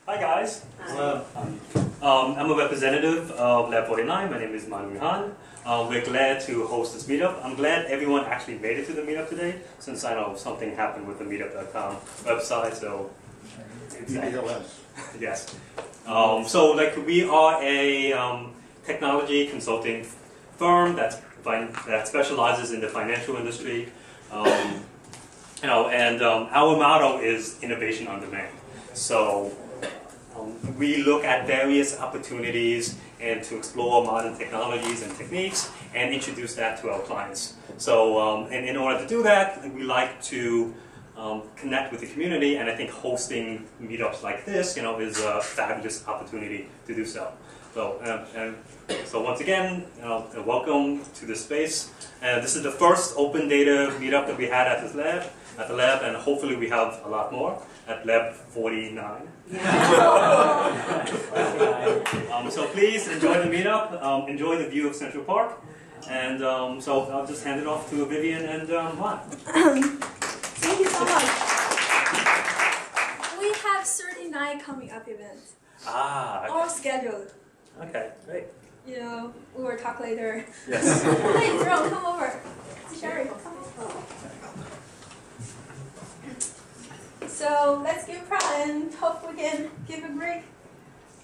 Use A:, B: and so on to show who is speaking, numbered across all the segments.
A: Hi guys.
B: Hello.
A: I'm a representative of Lab 49. My name is Manu Han. We're glad to host this meetup. I'm glad everyone actually made it to the meetup today, since I know something happened with the meetup.com website. So yes. So we are a technology consulting firm that specializes in the financial industry. Our motto is innovation on demand. So we look at various opportunities and to explore modern technologies and techniques and introduce that to our clients. So, and in order to do that, we like to connect with the community, and I think hosting meetups like this, is a fabulous opportunity to do so. So once again, welcome to this space. This is the first open data meetup that we had at the lab, and hopefully we have a lot more at Lab 49. So please enjoy the meetup, enjoy the view of Central Park, and so I'll just hand it off to Vivian and Juan.
C: Thank you so much. We have 39 coming up events. All scheduled.
A: Okay, great.
C: We will talk later.
A: Yes.
C: Hey, Jerome, come over. Sherry, come over. So let's give proud and hope we can give a break.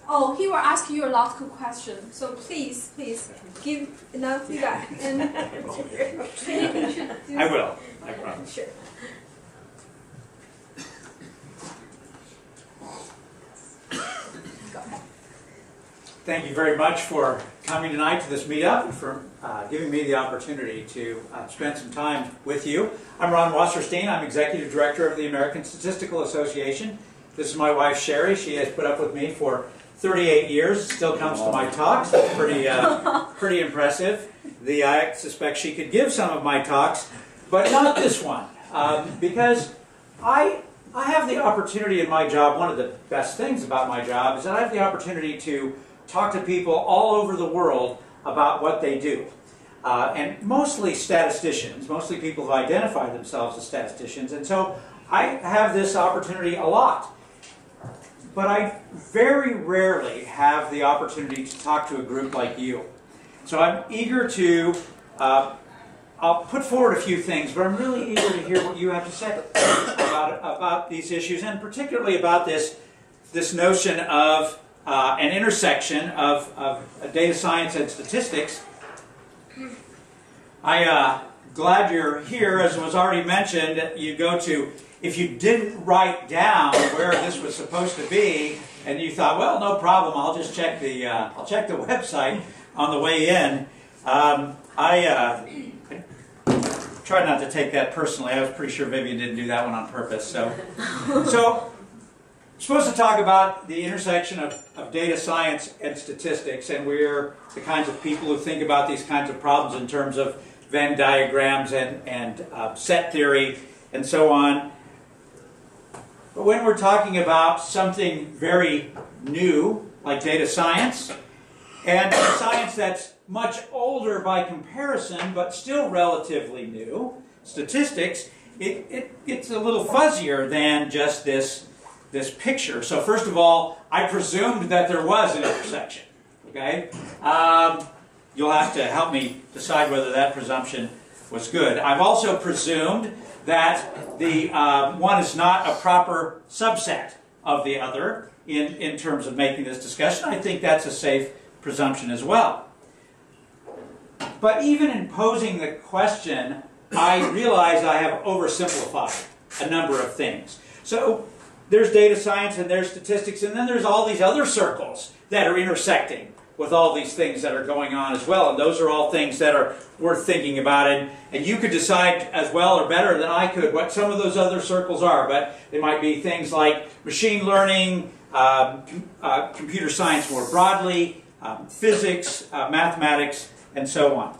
C: Oh, he will ask you a lot of questions. So please give enough feedback. And
A: I will. I promise.
C: Sure. Go ahead.
B: Thank you very much for coming tonight to this meetup and for giving me the opportunity to spend some time with you. I'm Ron Wasserstein. I'm Executive Director of the American Statistical Association. This is my wife, Sherry. She has put up with me for 38 years. Still comes to my talks. It's pretty impressive. I suspect she could give some of my talks, but not this one. Because I have the opportunity in my job, one of the best things about my job is that I have the opportunity to talk to people all over the world about what they do. And mostly statisticians, mostly people who identify themselves as statisticians. And so I have this opportunity a lot. But I very rarely have the opportunity to talk to a group like you. So I'm eager to, I'll put forward a few things, but I'm really eager to hear what you have to say about these issues, and particularly about this notion of an intersection of data science and statistics. I'm glad you're here. As was already mentioned, you go to, if you didn't write down where this was supposed to be, and you thought, well, no problem, I'll just check the website on the way in. I try not to take that personally. I was pretty sure Vivian didn't do that one on purpose. So we're supposed to talk about the intersection of data science and statistics, and we're the kinds of people who think about these kinds of problems in terms of Venn diagrams and set theory and so on. But when we're talking about something very new, like data science, and science that's much older by comparison, but still relatively new, statistics, it's a little fuzzier than just this picture. So first of all, I presumed that there was an intersection. Okay? You'll have to help me decide whether that presumption was good. I've also presumed that the one is not a proper subset of the other in terms of making this discussion. I think that's a safe presumption as well. But even in posing the question, I realize I have oversimplified a number of things. So there's data science and there's statistics, and then there's all these other circles that are intersecting with all these things that are going on as well. And those are all things that are worth thinking about. And you could decide as well or better than I could what some of those other circles are. But they might be things like machine learning, computer science more broadly, physics, mathematics, and so on.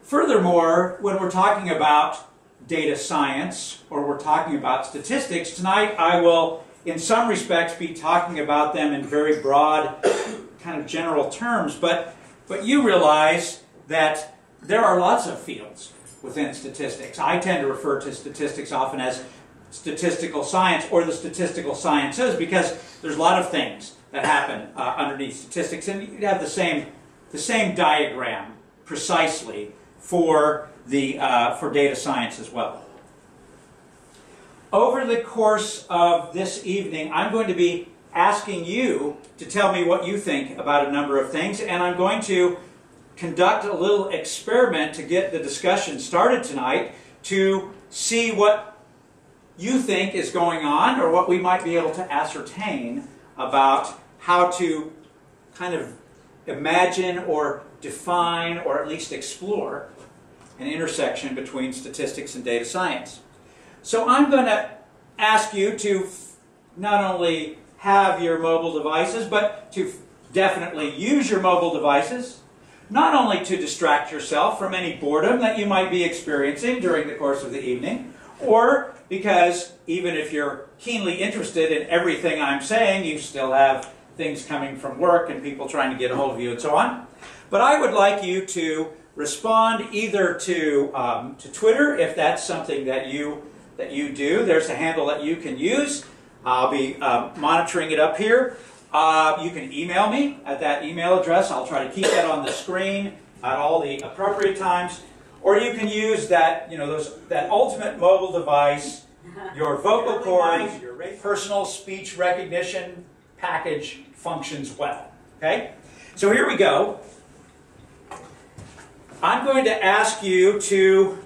B: Furthermore, when we're talking about data science or we're talking about statistics, tonight I will, in some respects, be talking about them in very broad, kind of general terms. But you realize that there are lots of fields within statistics. I tend to refer to statistics often as statistical science or the statistical sciences, because there's a lot of things that happen underneath statistics, and you have the same diagram precisely for data science as well. Over the course of this evening, I'm going to be asking you to tell me what you think about a number of things, and I'm going to conduct a little experiment to get the discussion started tonight to see what you think is going on, or what we might be able to ascertain about how to kind of imagine or define or at least explore an intersection between statistics and data science. So I'm going to ask you to not only have your mobile devices, but to definitely use your mobile devices, not only to distract yourself from any boredom that you might be experiencing during the course of the evening, or because even if you're keenly interested in everything I'm saying, you still have things coming from work and people trying to get a hold of you and so on. But I would like you to respond either to Twitter, if that's something that you do. There's a handle that you can use. I'll be monitoring it up here. You can email me at that email address. I'll try to keep that on the screen at all the appropriate times. Or you can use that, that ultimate mobile device, your vocal cords, your personal speech recognition package functions well. Okay? So here we go. I'm going to ask you to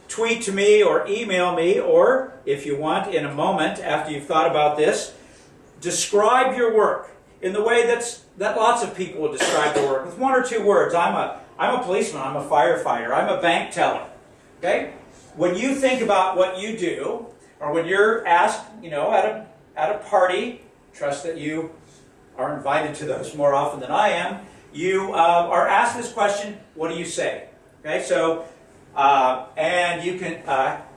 B: tweet to me or email me, or if you want, in a moment after you've thought about this, describe your work in the way that lots of people would describe their work, with one or two words. I'm a policeman, I'm a firefighter, I'm a bank teller. Okay? When you think about what you do, or when you're asked, at a party, trust that you are invited to those more often than I am, you are asked this question, what do you say? Okay, so, and you can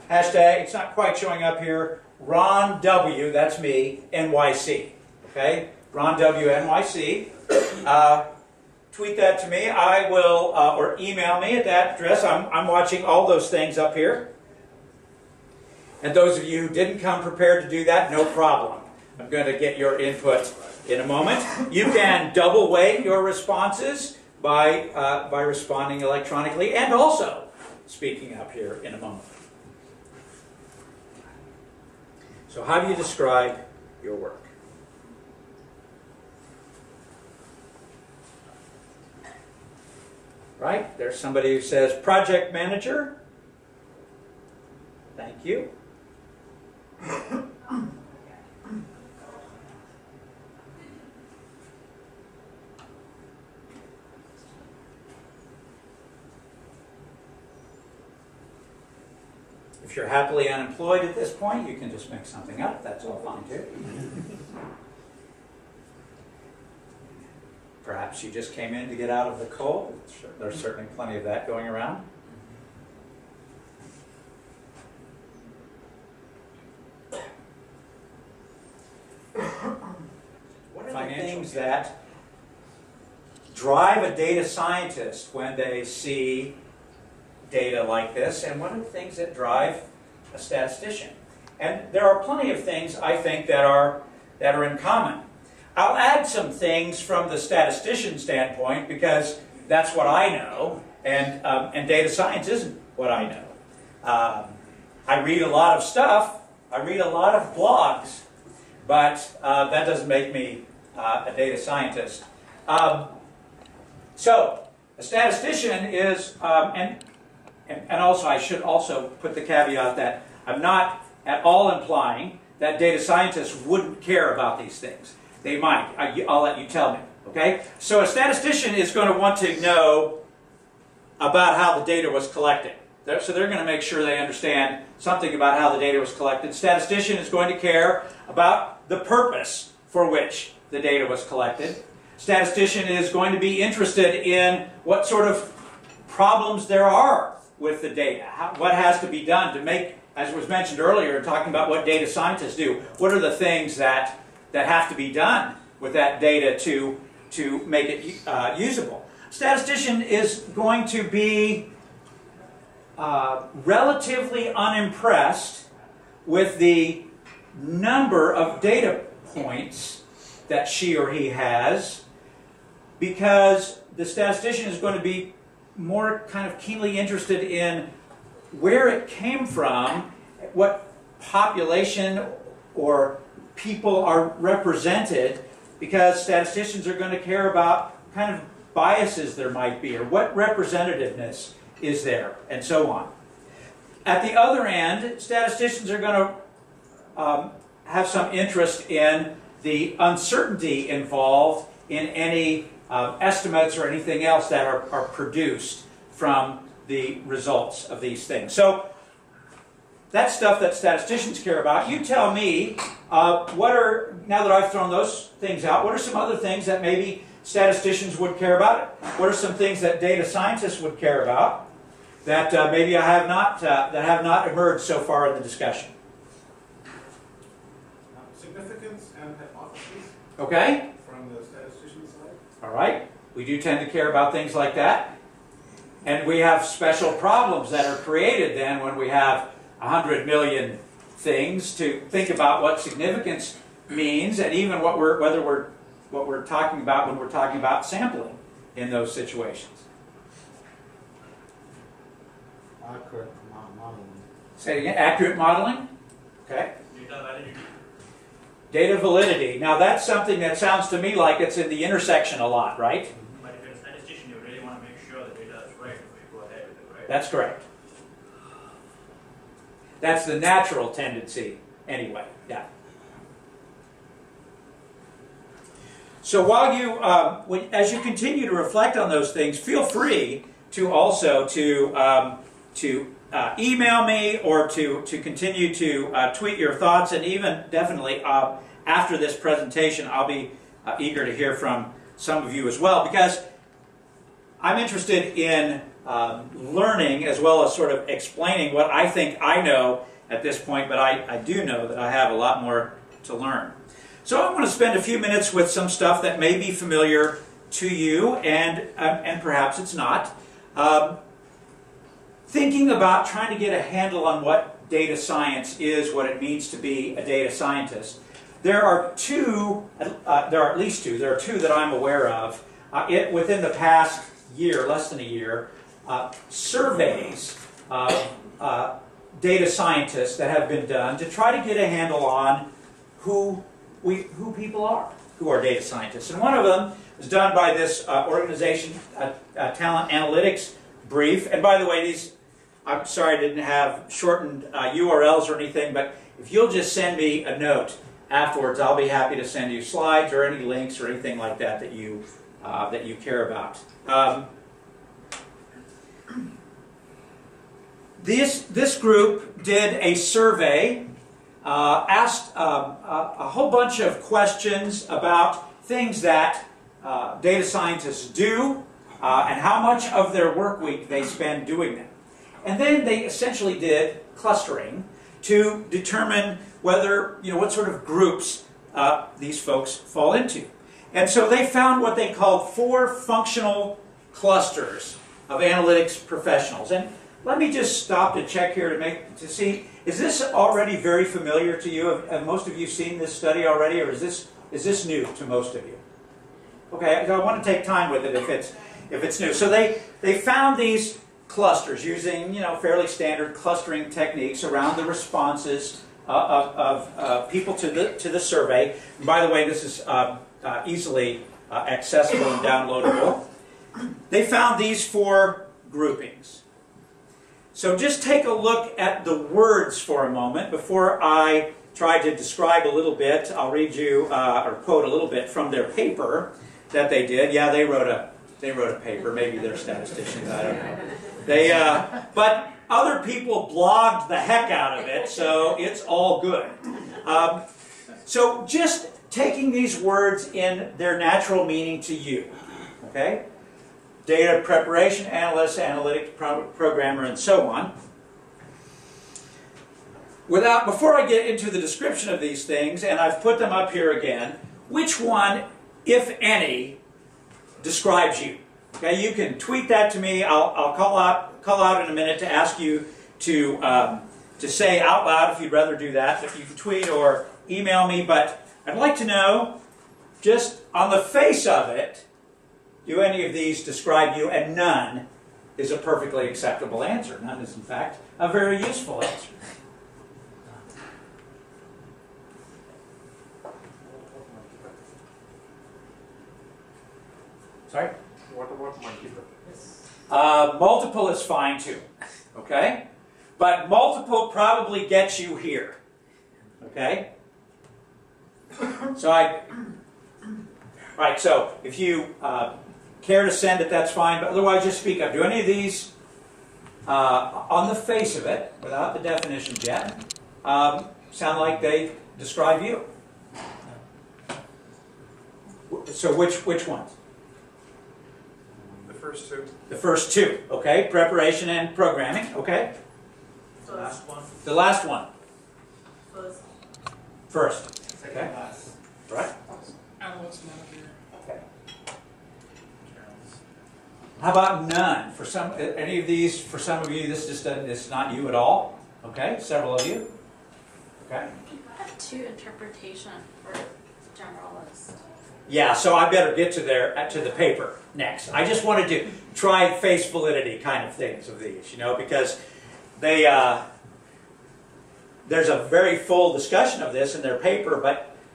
B: hashtag, it's not quite showing up here, Ron W, that's me, NYC. Okay, Ron W, NYC. Tweet that to me. I will, or email me at that address. I'm watching all those things up here. And those of you who didn't come prepared to do that, no problem. I'm going to get your input in a moment. You can double weight your responses by responding electronically and also speaking up here in a moment. So how do you describe your work? Right? There's somebody who says project manager. Thank you. If you're happily unemployed at this point, you can just make something up. That's all fine too. Perhaps you just came in to get out of the cold. There's certainly plenty of that going around. What are the things that drive a data scientist when they see data like this, and what are the things that drive a statistician? And there are plenty of things, I think, that are in common. I'll add some things from the statistician standpoint, because that's what I know, and data science isn't what I know. I read a lot of stuff, I read a lot of blogs, but that doesn't make me a data scientist. So, a statistician is, and also I should also put the caveat that I'm not at all implying that data scientists wouldn't care about these things. They might. I'll let you tell me. Okay? So a statistician is going to want to know about how the data was collected. So they're going to make sure they understand something about how the data was collected. Statistician is going to care about the purpose for which the data was collected. Statistician is going to be interested in what sort of problems there are with the data. What has to be done to make, as was mentioned earlier, talking about what data scientists do. What are the things that have to be done with that data to make it usable? Statistician is going to be relatively unimpressed with the number of data points that she or he has, because the statistician is going to be more kind of keenly interested in where it came from, what population or people are represented, because statisticians are going to care about kind of biases there might be, or what representativeness is there, and so on. At the other end, statisticians are going to have some interest in the uncertainty involved in any estimates or anything else that are produced from the results of these things. So that's stuff that statisticians care about. You tell me, now that I've thrown those things out, what are some other things that maybe statisticians would care about? What are some things that data scientists would care about that maybe that have not emerged so far in the discussion?
D: Significance and hypotheses.
B: Okay.
D: From the statistician side.
B: All right. We do tend to care about things like that. And we have special problems that are created then when we have 100 million things to think about what significance means, and even what we're talking about when we're talking about sampling in those situations.
D: Accurate modeling.
B: Say it again. Accurate modeling. Okay.
E: Data validity.
B: Data validity. Now that's something that sounds to me like it's in the intersection a lot, right?
E: But if you're a statistician, you really want to make sure the data is right before you go ahead with it, right?
B: That's correct. That's the natural tendency, anyway. Yeah. So while you, as you continue to reflect on those things, feel free to also to email me or to continue to tweet your thoughts, and even definitely after this presentation, I'll be eager to hear from some of you as well, because I'm interested in learning as well as sort of explaining what I think I know at this point, but I do know that I have a lot more to learn. So I want to spend a few minutes with some stuff that may be familiar to you, and perhaps it's not. Thinking about trying to get a handle on what data science is, what it means to be a data scientist. There are at least two that I'm aware of within the past year, less than a year, surveys of data scientists that have been done to try to get a handle on who people are, who are data scientists. And one of them was done by this organization, Talent Analytics Brief. And by the way, these, I'm sorry I didn't have shortened URLs or anything, but if you'll just send me a note afterwards, I'll be happy to send you slides or any links or anything like that that you care about. This group did a survey, asked a whole bunch of questions about things that data scientists do and how much of their work week they spend doing them. And then they essentially did clustering to determine whether, what sort of groups these folks fall into. And so they found what they called 4 functional clusters of analytics professionals. And let me just stop to check here to see, is this already very familiar to you? Have most of you seen this study already, or is this new to most of you? Okay, I want to take time with it if it's new. So they found these clusters using fairly standard clustering techniques around the responses of people to the survey. And by the way, this is easily accessible and downloadable. They found these 4 groupings. So just take a look at the words for a moment before I try to describe a little bit. I'll read you or quote a little bit from their paper that they did. Yeah, they wrote a paper. Maybe they're statisticians. I don't know. But other people blogged the heck out of it, so it's all good. So just taking these words in their natural meaning to you, okay? Data preparation analyst, analytic programmer, and so on. Before I get into the description of these things, and I've put them up here again, which one, if any, describes you? Okay, you can tweet that to me. I'll call out in a minute to ask you to to say out loud if you'd rather do that. If you can tweet or email me, but I'd like to know, just on the face of it, do any of these describe you? And none is a perfectly acceptable answer. None is, in fact, a very useful answer. Sorry?
D: What about multiple?
B: Multiple is fine too, okay? But multiple probably gets you here, okay? Right, so if you care to send it, that's fine, but otherwise just speak up. Do any of these, on the face of it, without the definitions yet, sound like they describe you? So which ones?
D: The first two.
B: The first two, okay? Preparation and programming, okay?
E: The last one.
B: The last one,
E: First.
B: first,
E: Second
B: okay?
E: last.
B: Right?
E: Analyst manager.
B: Okay. How about none? For some, any of these, for some of you, this just doesn't, it's not you at all. Okay, several of you. Okay.
F: I have two interpretation for generalist.
B: Yeah, so I better get to the paper next. I just wanted to try face validity kind of things of these, you know, because they there's a very full discussion of this in their paper,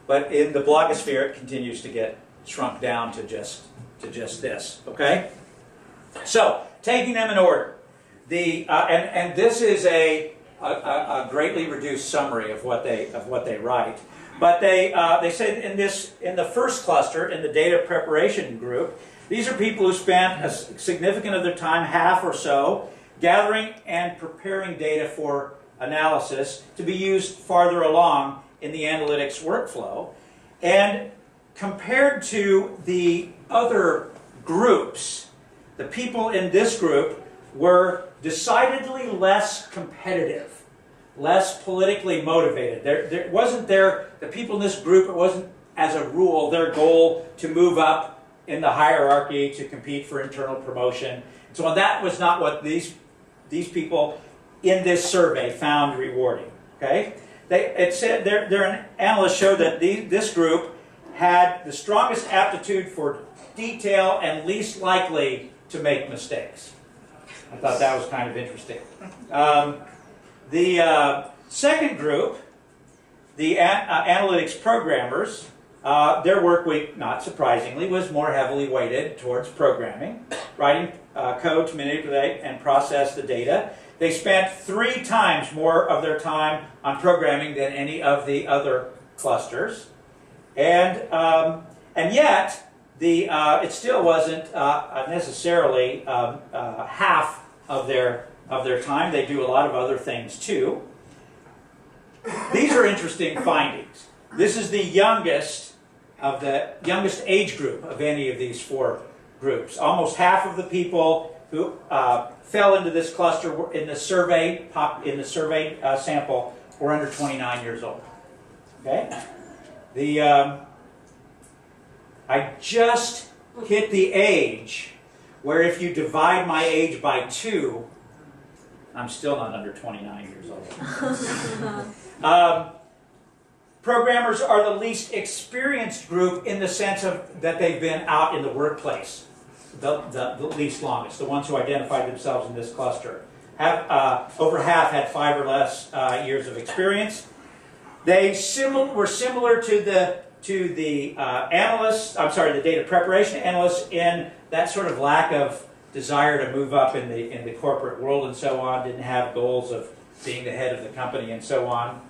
B: but in the blogosphere it continues to get shrunk down to just this. Okay. So taking them in order, and this is a greatly reduced summary of what they write. But they say in the first cluster, in the data preparation group, these are people who spent a significant of their time, half or so, gathering and preparing data for analysis to be used farther along in the analytics workflow. And compared to the other groups, the people in this group were decidedly less competitive, less politically motivated. There wasn't the people in this group, it wasn't, as a rule, their goal to move up in the hierarchy to compete for internal promotion. So that was not what these people in this survey found rewarding. Okay, it said their analysts showed that this group had the strongest aptitude for detail and least likely to make mistakes. I thought that was kind of interesting. The second group, the analytics programmers, their work week, not surprisingly, was more heavily weighted towards programming, writing code to manipulate and process the data. They spent 3 times more of their time on programming than any of the other clusters, and yet it still wasn't necessarily half of their time. They do a lot of other things too. These are interesting findings. This is the youngest age group of any of these 4 groups. Almost half of the people who fell into this cluster were in the survey sample were under 29 years old. Okay, I just hit the age where if you divide my age by 2, I'm still not under 29 years old. Programmers are the least experienced group in the sense of that they've been out in the workplace the least longest, the ones who identified themselves in this cluster. Over half had 5 or less years of experience. They were similar to the analysts, the data preparation analysts, in that sort of lack of desire to move up in the corporate world and so on, didn't have goals of being the head of the company and so on.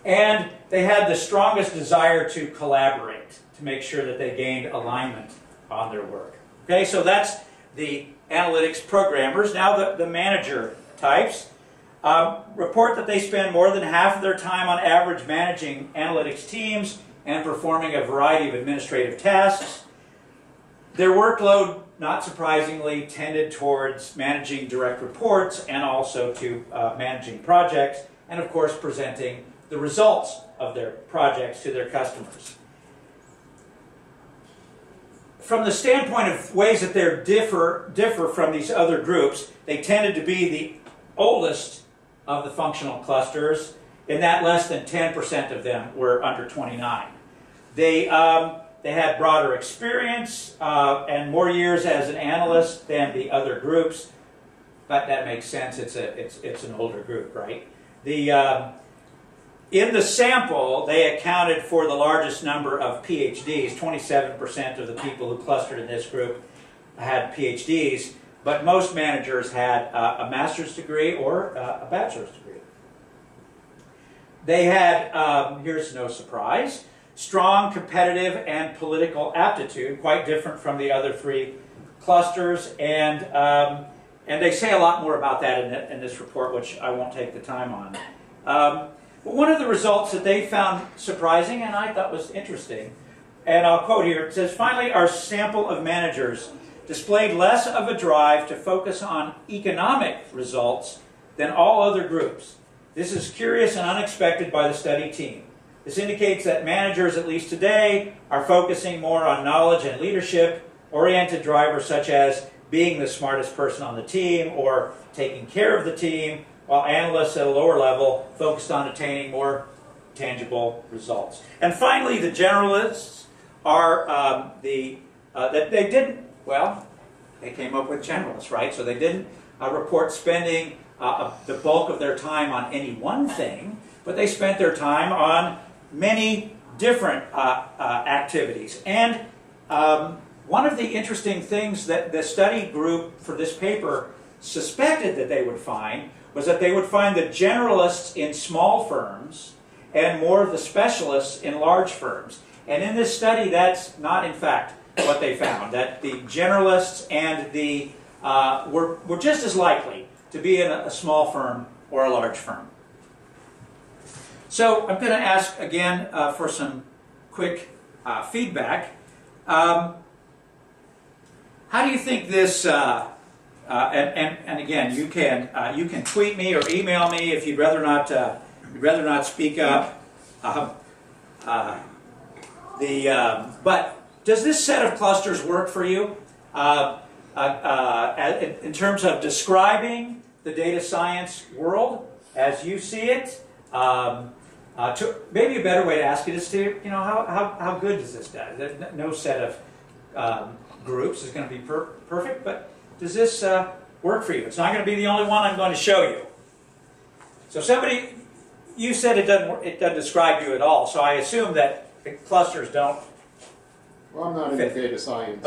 B: And they had the strongest desire to collaborate, to make sure that they gained alignment on their work. Okay, so that's the analytics programmers. Now the manager types report that they spend more than half of their time on average managing analytics teams and performing a variety of administrative tasks. Their workload, not surprisingly, tended towards managing direct reports and also to managing projects and, of course, presenting the results of their projects to their customers. From the standpoint of ways that they differ from these other groups, they tended to be the oldest of the functional clusters. In that, less than 10% of them were under 29. They had broader experience and more years as an analyst than the other groups. But that makes sense. It's an older group, right? In the sample, they accounted for the largest number of PhDs. 27% of the people who clustered in this group had PhDs, but most managers had a master's degree or a bachelor's degree. They had, here's no surprise, strong competitive and political aptitude, quite different from the other three clusters, and they say a lot more about that in this report, which I won't take the time on. But one of the results that they found surprising and I thought was interesting, and I'll quote here, it says, finally, our sample of managers displayed less of a drive to focus on economic results than all other groups. This is curious and unexpected by the study team. This indicates that managers, at least today, are focusing more on knowledge and leadership-oriented drivers such as being the smartest person on the team or taking care of the team, while analysts at a lower level focused on attaining more tangible results. And finally, the generalists are that they didn't, well, they came up with generalists, right? So they didn't report spending the bulk of their time on any one thing, but they spent their time on many different activities. And one of the interesting things that the study group for this paper suspected that they would find was that they would find the generalists in small firms and more of the specialists in large firms. And in this study, that's not, in fact, what they found, that the generalists and the were just as likely to be in a small firm or a large firm. So I'm going to ask again for some quick feedback. How do you think this? And again, you can tweet me or email me if you'd rather not speak up. But does this set of clusters work for you in terms of describing the data science world as you see it? Maybe a better way to ask it is to, how good does this do? No set of groups is going to be perfect, but does this work for you? It's not going to be the only one I'm going to show you. So you said it doesn't describe you at all, so I assume that the clusters don't.
G: Well, I'm not in the data science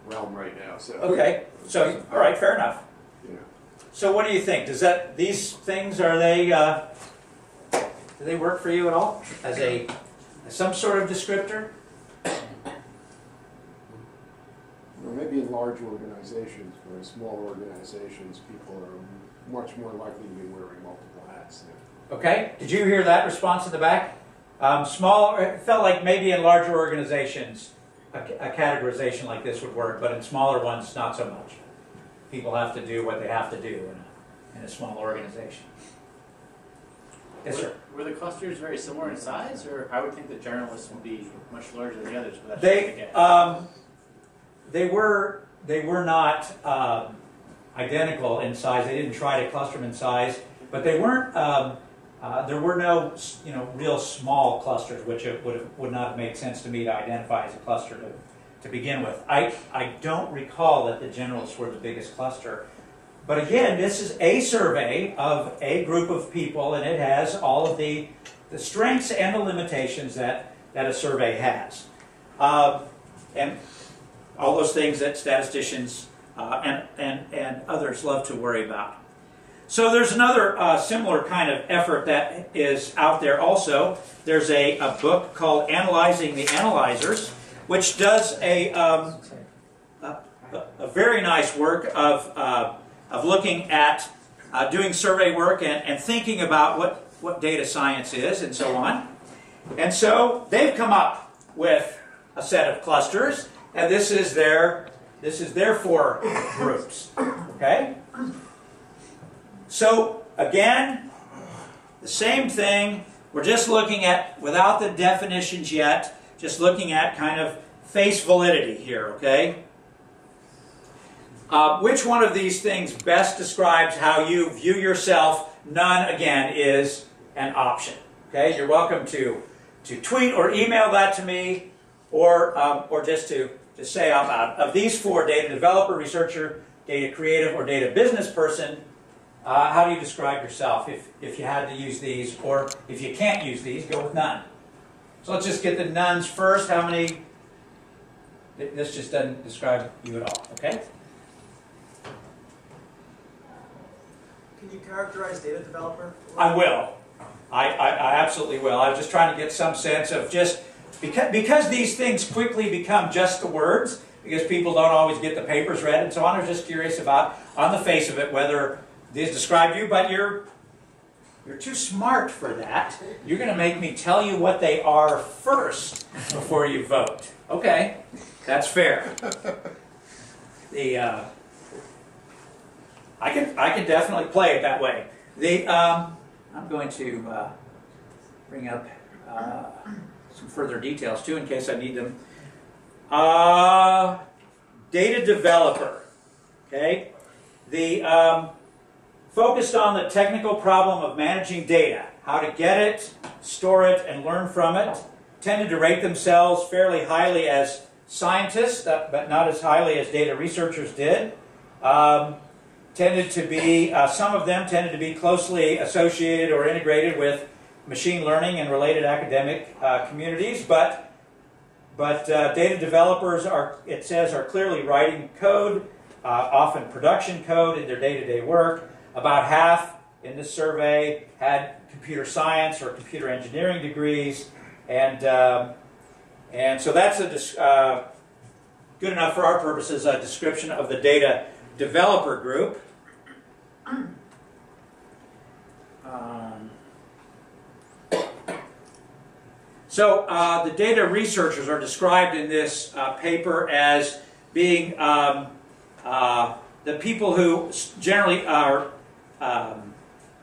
G: realm right now, so. Okay,
B: so all right, fair enough.
G: Yeah.
B: So what do you think? These things do they work for you at all as some sort of descriptor?
G: Well, maybe in large organizations, but in small organizations, people are much more likely to be wearing multiple hats.
B: Okay. Did you hear that response in the back? It felt like maybe in larger organizations, a categorization like this would work, but in smaller ones, not so much. People have to do what they have to do in a small organization. Yes, sir.
E: Were the clusters very similar in size, or I would think that journalists would be much larger than the others? But that's
B: They were not identical in size. They didn't try to cluster them in size, but they weren't. There were no, real small clusters, which would not have made sense to me to identify as a cluster to begin with. I don't recall that the generalists were the biggest cluster, but again, this is a survey of a group of people, and it has all of the strengths and the limitations that a survey has, and all those things that statisticians and others love to worry about. So there's another similar kind of effort that is out there also. There's a book called Analyzing the Analyzers, which does a very nice work of looking at doing survey work and thinking about what data science is and so on. And so they've come up with a set of clusters, and this is their 4 groups. Okay? So again, the same thing. We're just looking at, without the definitions yet, just looking at kind of face validity here, okay? Which one of these things best describes how you view yourself none, again, is an option. Okay, you're welcome to tweet or email that to me, or just to say out loud. Of these four, data developer, researcher, data creative, or data business person, how do you describe yourself if you had to use these, or if you can't use these, go with none. So let's just get the nones first. How many? This just doesn't describe you at all, okay?
H: Can you characterize data developer?
B: I will. I absolutely will. I was just trying to get some sense of just, because these things quickly become just the words, because people don't always get the papers read and so on. I was just curious about, on the face of it, whether these describe you, but you're too smart for that. You're going to make me tell you what they are first before you vote. Okay, that's fair. I can definitely play it that way. I'm going to bring up some further details too, in case I need them. Data developer. Okay, focused on the technical problem of managing data, how to get it, store it, and learn from it. Tended to rate themselves fairly highly as scientists, but not as highly as data researchers did. Tended to be, some of them tended to be closely associated or integrated with machine learning and related academic communities, but data developers it says, are clearly writing code, often production code in their day-to-day work. About half in this survey had computer science or computer engineering degrees, and so that's good enough for our purposes, a description of the data developer group. So the data researchers are described in this paper as being the people who generally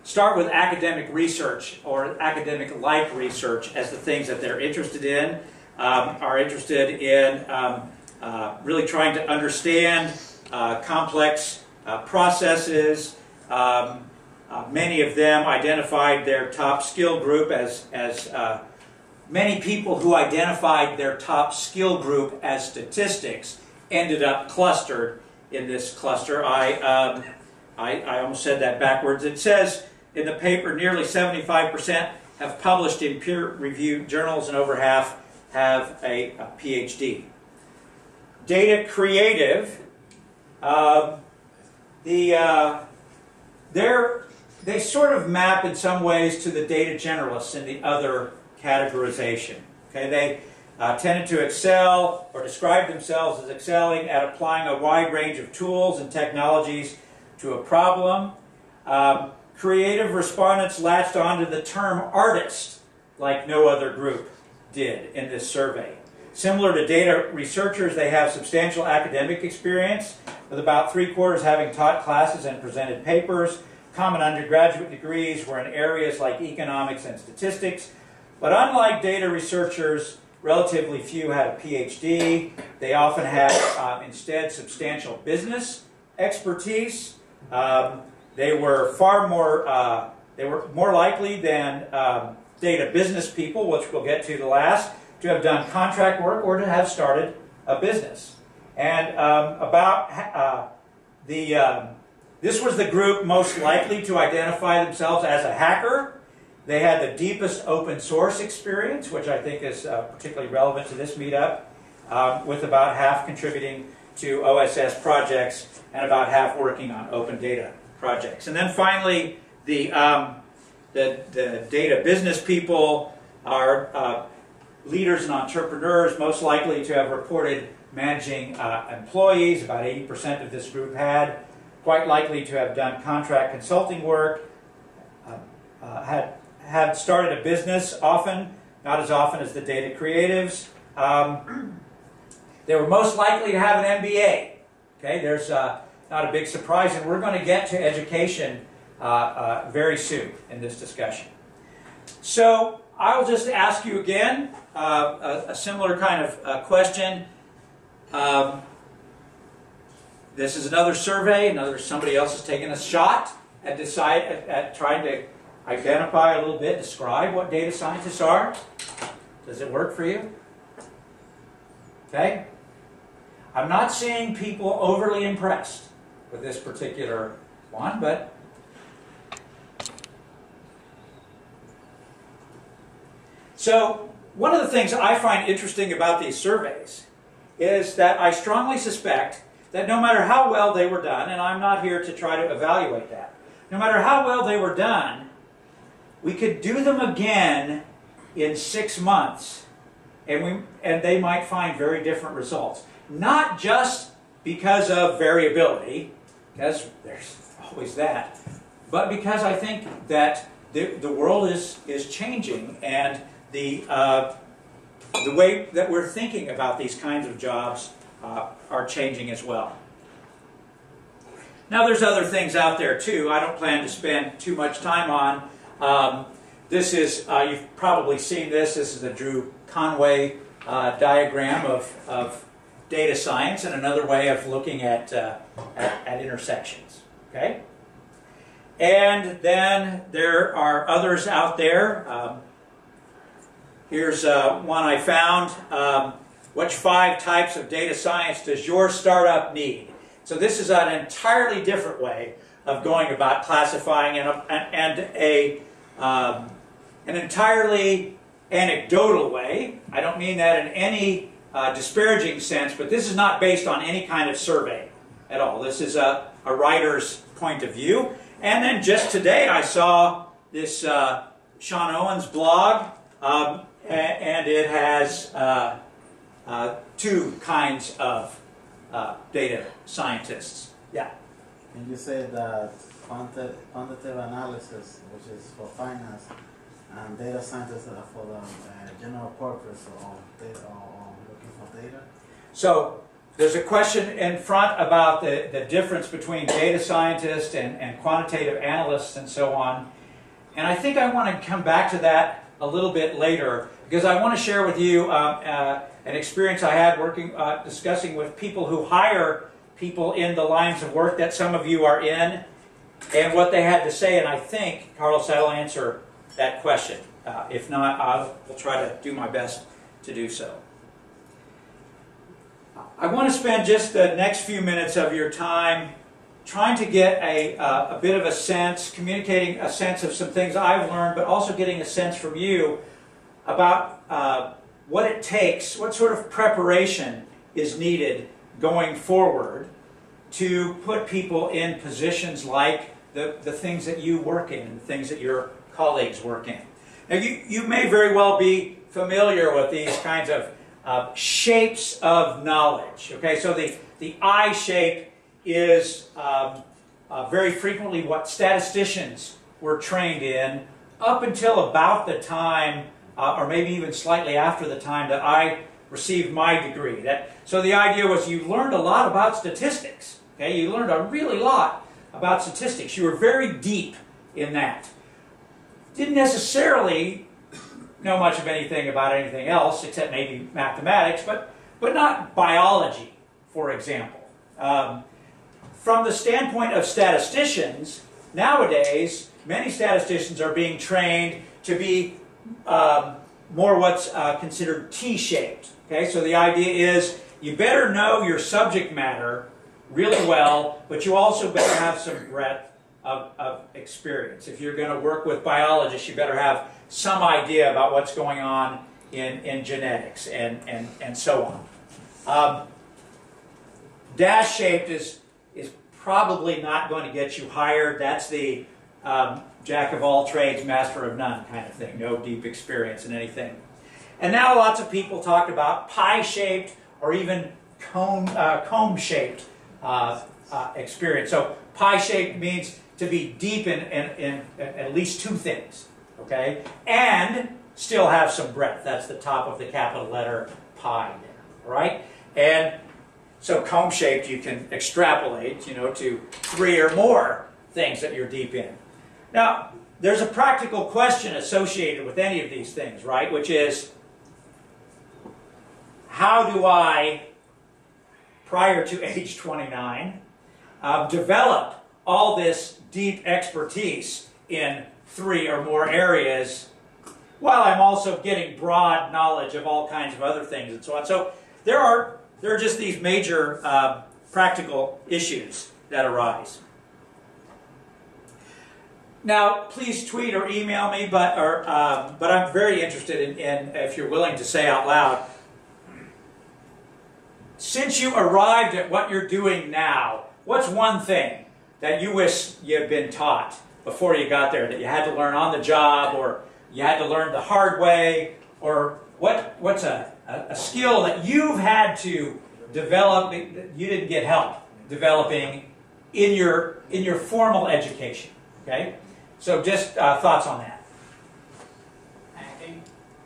B: start with academic research or academic-like research as the things that they're interested in, are interested in really trying to understand complex processes. Many of them identified their top skill group as many people who identified their top skill group as statistics ended up clustered in this cluster. I almost said that backwards. It says in the paper nearly 75% have published in peer-reviewed journals and over half have a PhD. Data creative, they sort of map in some ways to the data generalists in the other categorization. Okay, they tended to excel or describe themselves as excelling at applying a wide range of tools and technologies to a problem. Creative respondents latched onto the term artist like no other group did in this survey. Similar to data researchers, they have substantial academic experience, with about 3/4 having taught classes and presented papers. Common undergraduate degrees were in areas like economics and statistics. But unlike data researchers, relatively few had a PhD. They often had instead substantial business expertise. They were more likely than data business people, which we'll get to the last, to have done contract work or to have started a business. And this was the group most likely to identify themselves as a hacker. They had the deepest open source experience, which I think is particularly relevant to this meetup, with about half contributing to OSS projects and about half working on open data projects. And then finally, the data business people are leaders and entrepreneurs, most likely to have reported managing employees. About 80% of this group quite likely to have done contract consulting work, had started a business often, not as often as the data creatives. They were most likely to have an MBA. Okay, there's not a big surprise, and we're going to get to education very soon in this discussion. So I'll just ask you again a similar kind of question. This is another survey. Somebody else has taken a shot at trying to identify a little bit, describe what data scientists are? Does it work for you? Okay? I'm not seeing people overly impressed with this particular one, but so one of the things I find interesting about these surveys is that I strongly suspect that no matter how well they were done, and I'm not here to try to evaluate that, no matter how well they were done, we could do them again in 6 months, and they might find very different results. Not just because of variability, because there's always that, but because I think that the world is changing, and the way that we're thinking about these kinds of jobs are changing as well. Now there's other things out there too I don't plan to spend too much time on. This is, you've probably seen this, is the Drew Conway diagram of data science, and another way of looking at intersections. Okay? And then there are others out there. Here's one I found. Which 5 types of data science does your startup need? So this is an entirely different way of going about classifying, and an entirely anecdotal way. I don't mean that in any disparaging sense, but this is not based on any kind of survey at all. This is a writer's point of view. And then just today I saw this Sean Owen's blog, and it has 2 kinds of data scientists. Yeah?
I: And you say that quantitative analysis, which is for finance, and data scientists are for the general purpose of data, or looking for data?
B: So there's a question in front about the difference between data scientists and quantitative analysts and so on. And I think I want to come back to that a little bit later, because I want to share with you an experience I had working, discussing with people who hire people in the lines of work that some of you are in, and what they had to say. And I think, Carlos, I'll answer that question. If not, I'll try to do my best to do so. I want to spend just the next few minutes of your time trying to get a bit of a sense, communicating a sense of some things I've learned, but also getting a sense from you about what it takes, what sort of preparation is needed going forward to put people in positions like the things that you work in, and the things that your colleagues work in. Now, you may very well be familiar with these kinds of shapes of knowledge. Okay, so the I shape is very frequently what statisticians were trained in up until about the time, or maybe even slightly after the time that I received my degree. So the idea was you learned a lot about statistics. Okay, you learned a really lot about statistics. You were very deep in that. Didn't necessarily know much of anything about anything else, except maybe mathematics, but not biology, for example. From the standpoint of statisticians, nowadays, many statisticians are being trained to be more what's considered T-shaped. Okay, so the idea is you better know your subject matter really well, but you also better have some breadth of experience. If you're going to work with biologists, you better have some idea about what's going on in genetics and so on. Dash-shaped is probably not going to get you hired. That's the jack of all trades, master of none kind of thing. No deep experience in anything. And now lots of people talk about pie-shaped or even comb-shaped experience. So pie-shaped means to be deep in at least 2 things, okay? And still have some breadth. That's the top of the capital letter pi there, all right? And so comb-shaped you can extrapolate, to 3 or more things that you're deep in. Now, there's a practical question associated with any of these things, right? Which is, how do I, prior to age 29, develop all this deep expertise in 3 or more areas, while I'm also getting broad knowledge of all kinds of other things and so on. So there are just these major practical issues that arise. Now, please tweet or email me, but I'm very interested in if you're willing to say out loud, since you arrived at what you're doing now, what's one thing that you wish you had been taught before you got there, that you had to learn on the job, or you had to learn the hard way, or what's a skill that you've had to develop that you didn't get help developing in your formal education? Okay, so just thoughts on that.
H: Hacking.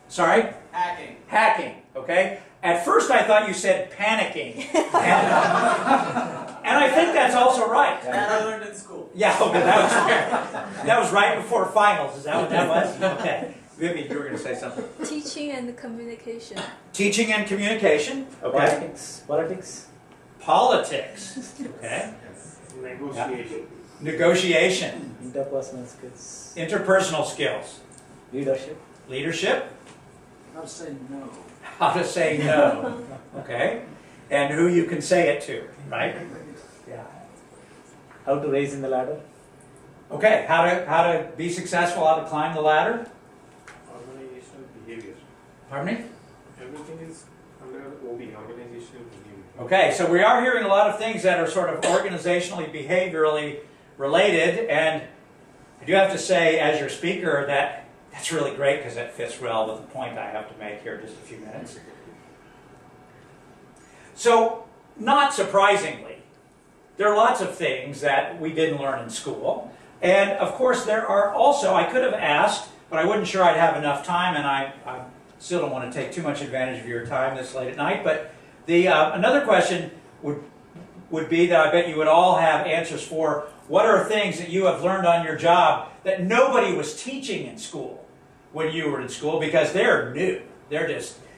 B: Sorry?
H: Hacking.
B: Hacking. Okay. At first, I thought you said panicking, and I think that's also right.
H: That I learned in school.
B: Yeah, okay, that was right before finals. Is that what that was? Okay. Vivian, you were going to say something.
C: Teaching and communication.
B: Teaching and communication. Okay.
E: Politics.
B: Politics. Okay.
D: Negotiation.
B: Negotiation.
E: Interpersonal skills.
B: Interpersonal skills.
E: Leadership.
B: Leadership.
D: How to say no.
B: How to say no. Okay. And who you can say it to, right? Yeah.
E: How to raise in the ladder.
B: Okay. How to be successful, how to climb the ladder.
D: Organizational behavior.
B: Pardon me?
D: Everything is under OB, organizational behavior.
B: Okay, so we are hearing a lot of things that are sort of organizationally, behaviorally related, and I do have to say, as your speaker, that that's really great because it fits well with the point I have to make here in just a few minutes. So, not surprisingly, there are lots of things that we didn't learn in school, and of course there are also, I could have asked, but I wasn't sure I'd have enough time, and I still don't want to take too much advantage of your time this late at night, but another question would be that I bet you would all have answers for. What are things that you have learned on your job that nobody was teaching in school when you were in school, because they're new?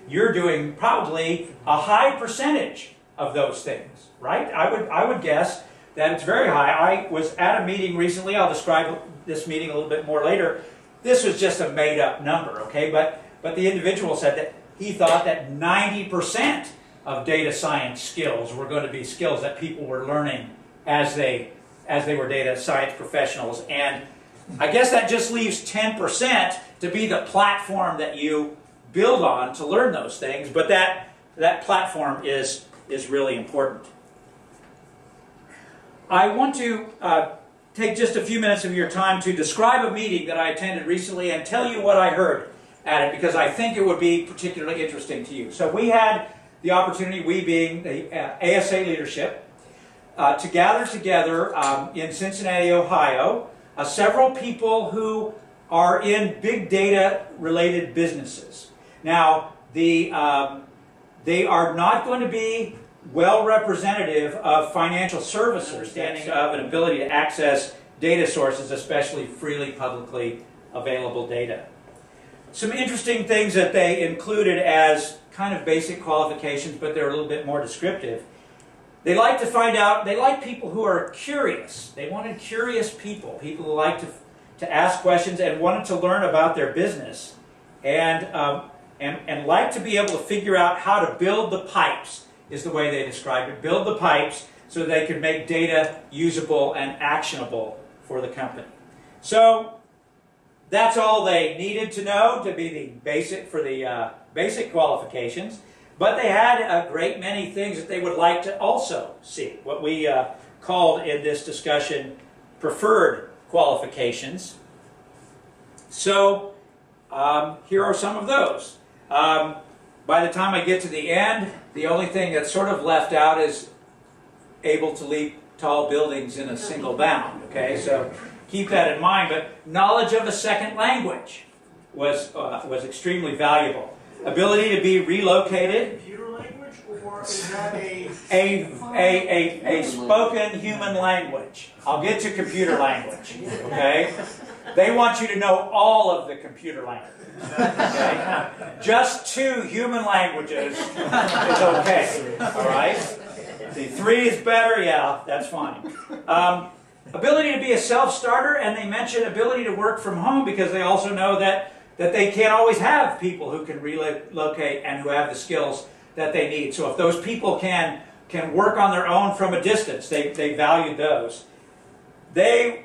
B: You're doing probably a high percentage of those things, right? I would guess that it's very high. I was at a meeting recently. I'll describe this meeting a little bit more later. This was just a made-up number, okay? But the individual said that he thought that 90% of data science skills were going to be skills that people were learning as they were data science professionals. And I guess that just leaves 10% to be the platform that you build on to learn those things. But that platform is really important. I want to take just a few minutes of your time to describe a meeting that I attended recently and tell you what I heard at it, because I think it would be particularly interesting to you. So we had the opportunity, we being the ASA leadership, to gather together in Cincinnati, Ohio, several people who are in big data related businesses. Now, they are not going to be well representative of financial services, understanding of an ability to access data sources, especially freely publicly available data. Some interesting things that they included as kind of basic qualifications, but they're a little bit more descriptive. They like to find out, they like people who are curious. They wanted curious people who like to ask questions and wanted to learn about their business, and like to be able to figure out how to build the pipes, is the way they described it. Build the pipes so they can make data usable and actionable for the company. So that's all they needed to know to be the basic basic qualifications. But they had a great many things that they would like to also see. What we called in this discussion preferred qualifications. So here are some of those. By the time I get to the end, the only thing that's sort of left out is able to leap tall buildings in a single bound. Okay, so keep that in mind. But knowledge of a second language was extremely valuable. Ability to be relocated.
H: Computer language, or is that
B: a spoken human language. I'll get to computer language. Okay, they want you to know all of the computer language. Okay, just 2 human languages is okay. All right. The 3 is better. Yeah, that's fine. ability to be a self-starter, and they mention ability to work from home because they also know that they can't always have people who can relocate and who have the skills that they need. So if those people can work on their own from a distance, they valued those. They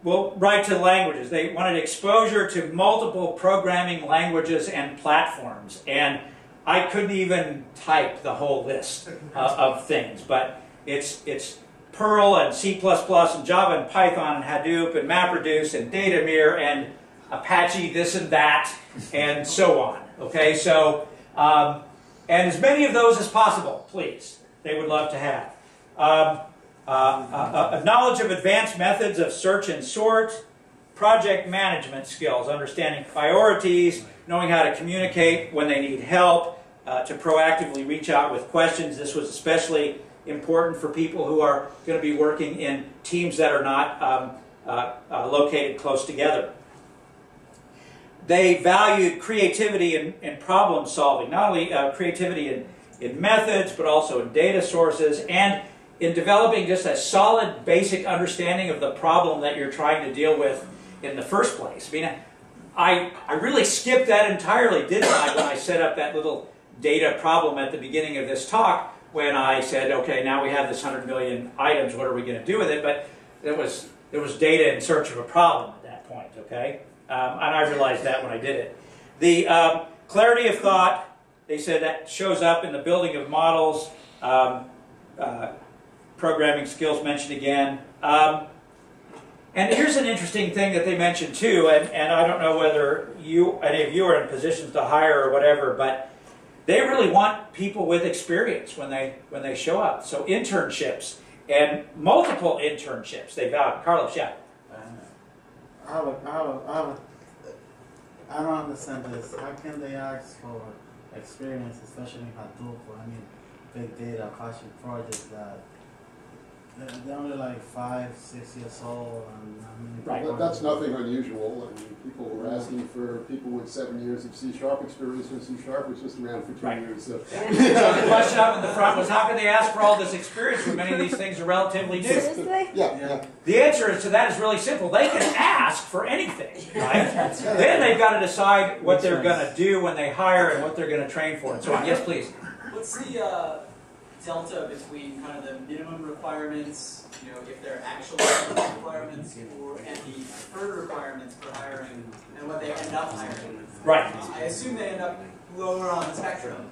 B: will write to languages. They wanted exposure to multiple programming languages and platforms. And I couldn't even type the whole list of things, but it's Perl and C++ and Java and Python and Hadoop and MapReduce and Datamir and Apache this and that and so on. Okay, so and as many of those as possible, please. They would love to have. A knowledge of advanced methods of search and sort, project management skills, understanding priorities, knowing how to communicate when they need help, to proactively reach out with questions. This was especially important for people who are going to be working in teams that are not located close together. They valued creativity in problem solving, not only creativity in methods, but also in data sources, and in developing just a solid basic understanding of the problem that you're trying to deal with in the first place. I mean, I really skipped that entirely, didn't I, when I set up that little data problem at the beginning of this talk, when I said, okay, now we have this 100 million items, what are we going to do with it? But it was data in search of a problem at that point, okay? And I realized that when I did it. The clarity of thought, they said that shows up in the building of models, programming skills mentioned again. And here's an interesting thing that they mentioned too, and I don't know whether any of you are in positions to hire or whatever, but they really want people with experience when they show up. So internships and multiple internships they value. Carlos, yeah.
I: I don't understand this. How can they ask for experience, especially in Hadoop or any big data Apache projects that they're only like 5, 6 years old? And
G: right. That's nothing unusual. I mean, people were asking for people with 7 years of C# experience when C# was just around for 2 years. So.
B: So the question up in the front was, how can they ask for all this experience when many of these things are relatively new?
G: Yeah.
B: The answer to that is really simple. They can ask for anything, right? Then they've got to decide what they're going to do when they hire and what they're going to train for and so on. Yes, please.
H: What's the delta between kind of the minimum requirements, you know, if they're actual requirements, and the preferred requirements for hiring, and what they end up hiring?
B: Right.
H: I assume they end up lower on the spectrum,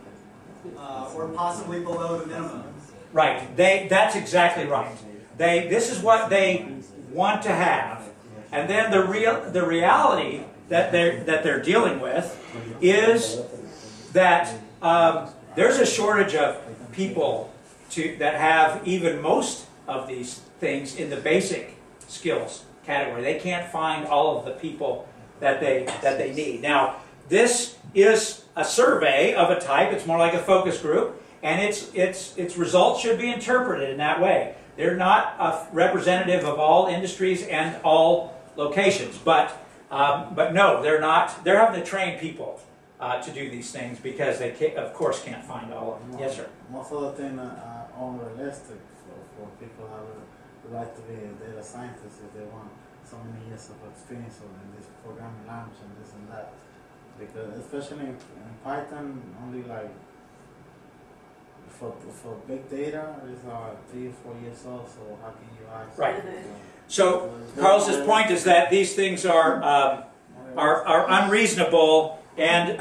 H: or possibly below the minimum.
B: Right. That's exactly right. This is what they want to have, and then the reality that they're dealing with is that there's a shortage of people that have even most of these things in the basic skills category. They can't find all of the people that they need. Now, this is a survey of a type. It's more like a focus group, and its results should be interpreted in that way. They're not representative of all industries and all locations, but no, they're not. They're having to train people to do these things because they, of course, can't find all of them. Yes, sir.
I: Most of the things are unrealistic for people who like to be a data scientist if they want so many years of experience in this programming language and this and that. Because especially in Python, only like for big data is 3 or 4 years old. So how can you ask?
B: Right. So Carlos's point is that these things are unreasonable, and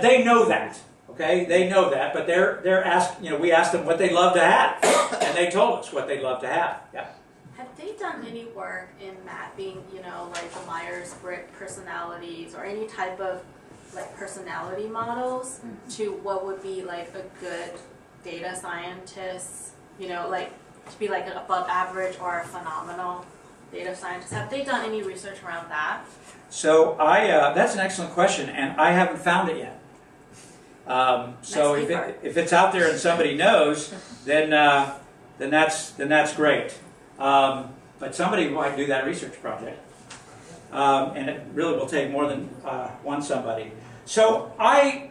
B: they know that. Okay, they know that, but they're asked. You know, we asked them what they'd love to have, and they told us what they'd love to have. Yeah.
F: Have they done any work in mapping, you know, like the Myers-Briggs personalities or any type of like personality models to what would be like a good data scientist, you know, like to be like an above average or a phenomenal data scientist? Have they done any research around that?
B: So that's an excellent question, and I haven't found it yet. So if it's out there and somebody knows, then that's great. But somebody might do that research project, and it really will take more than one somebody. So I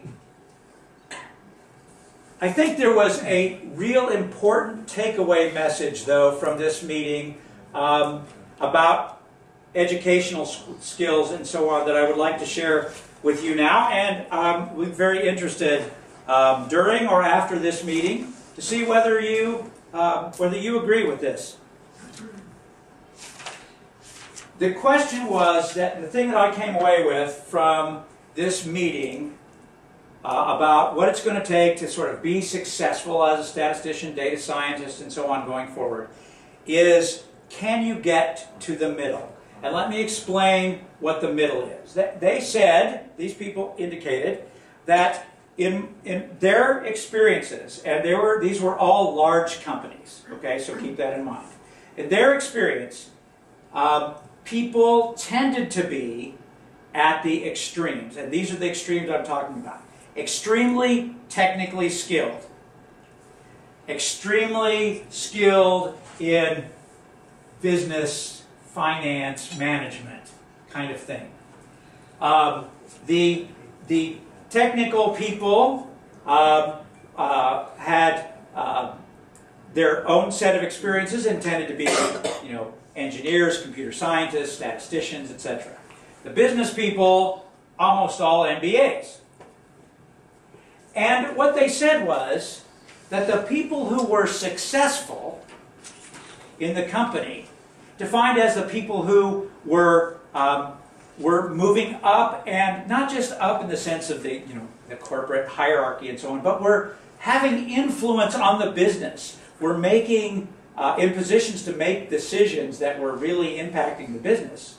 B: think there was a real important takeaway message, though, from this meeting about educational skills and so on that I would like to share with you now, and we're very interested during or after this meeting to see whether you agree with this. The question was that the thing that I came away with from this meeting about what it's going to take to sort of be successful as a statistician, data scientist, and so on going forward is, can you get to the middle? And let me explain what the middle is. They said, these people indicated, that in their experiences, and these were all large companies, okay, so keep that in mind. In their experience, people tended to be at the extremes, and these are the extremes I'm talking about. Extremely technically skilled. Extremely skilled in business, finance, management kind of thing. The technical people had their own set of experiences and tended to be, engineers, computer scientists, statisticians, etc. The business people, almost all MBAs. And what they said was that the people who were successful in the company, defined as the people who were moving up, and not just up in the sense of the corporate hierarchy and so on, but were having influence on the business, were making in positions to make decisions that were really impacting the business,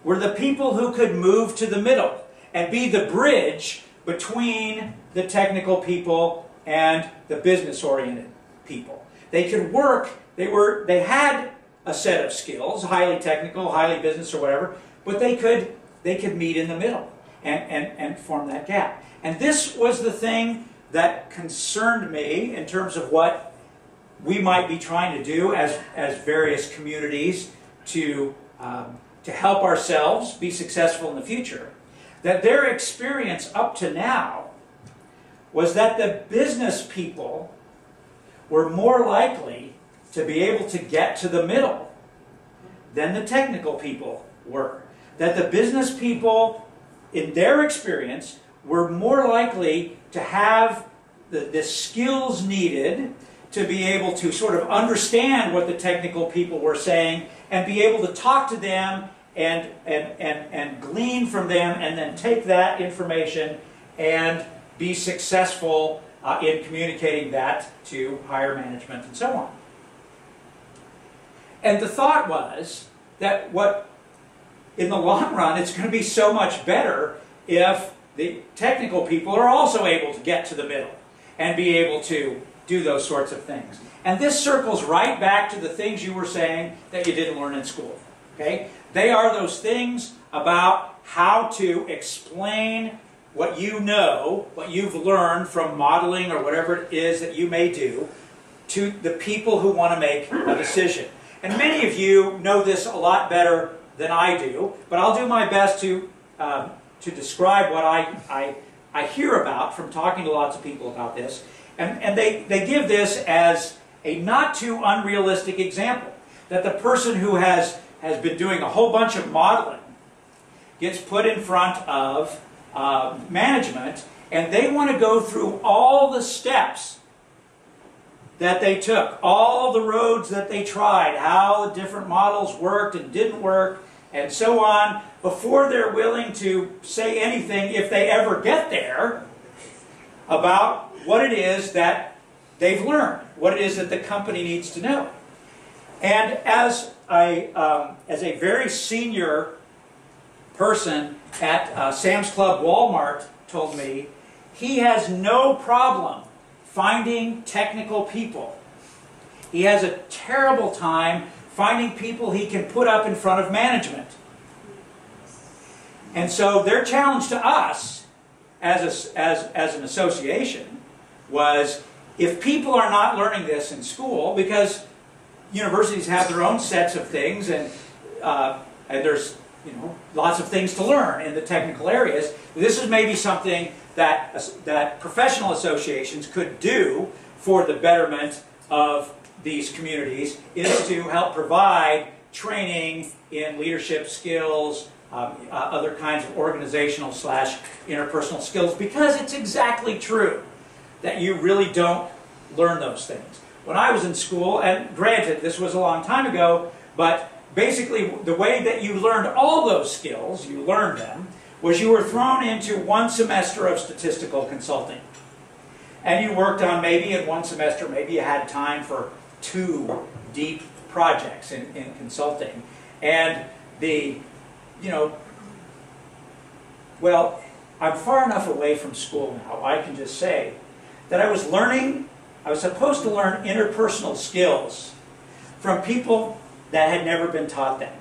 B: were the people who could move to the middle and be the bridge between the technical people and the business-oriented people. They could work, they had a set of skills, highly technical, highly business or whatever, but they could meet in the middle and form that gap. And this was the thing that concerned me in terms of what we might be trying to do as various communities to help ourselves be successful in the future. That their experience up to now was that the business people were more likely to be able to get to the middle than the technical people were. That the business people, in their experience, were more likely to have the skills needed to be able to sort of understand what the technical people were saying and be able to talk to them and glean from them and then take that information and be successful in communicating that to higher management and so on. And the thought was that in the long run, it's going to be so much better if the technical people are also able to get to the middle and be able to do those sorts of things. And this circles right back to the things you were saying that you didn't learn in school. Okay? They are those things about how to explain what you know, what you've learned from modeling or whatever it is that you may do, to the people who want to make a decision. And many of you know this a lot better than I do, but I'll do my best to describe what I hear about from talking to lots of people about this. And they give this as a not too unrealistic example, that the person who has been doing a whole bunch of modeling gets put in front of management, and they want to go through all the steps that they took, all the roads that they tried, how the different models worked and didn't work, and so on, before they're willing to say anything, if they ever get there, about what it is that they've learned, what it is that the company needs to know. And as a very senior person at Sam's Club Walmart told me, he has no problem finding technical people. He has a terrible time finding people he can put up in front of management. And so their challenge to us as an association was, if people are not learning this in school, because universities have their own sets of things and there's lots of things to learn in the technical areas, this is maybe something that professional associations could do for the betterment of these communities is to help provide training in leadership skills, other kinds of organizational / interpersonal skills, because it's exactly true that you really don't learn those things. When I was in school, and granted this was a long time ago, but basically the way that you learned all those skills, you learned them, was you were thrown into 1 semester of statistical consulting. And you worked on, maybe in 1 semester, maybe you had time for 2 deep projects in consulting. And well, I'm far enough away from school now, I can just say that I was supposed to learn interpersonal skills from people that had never been taught them.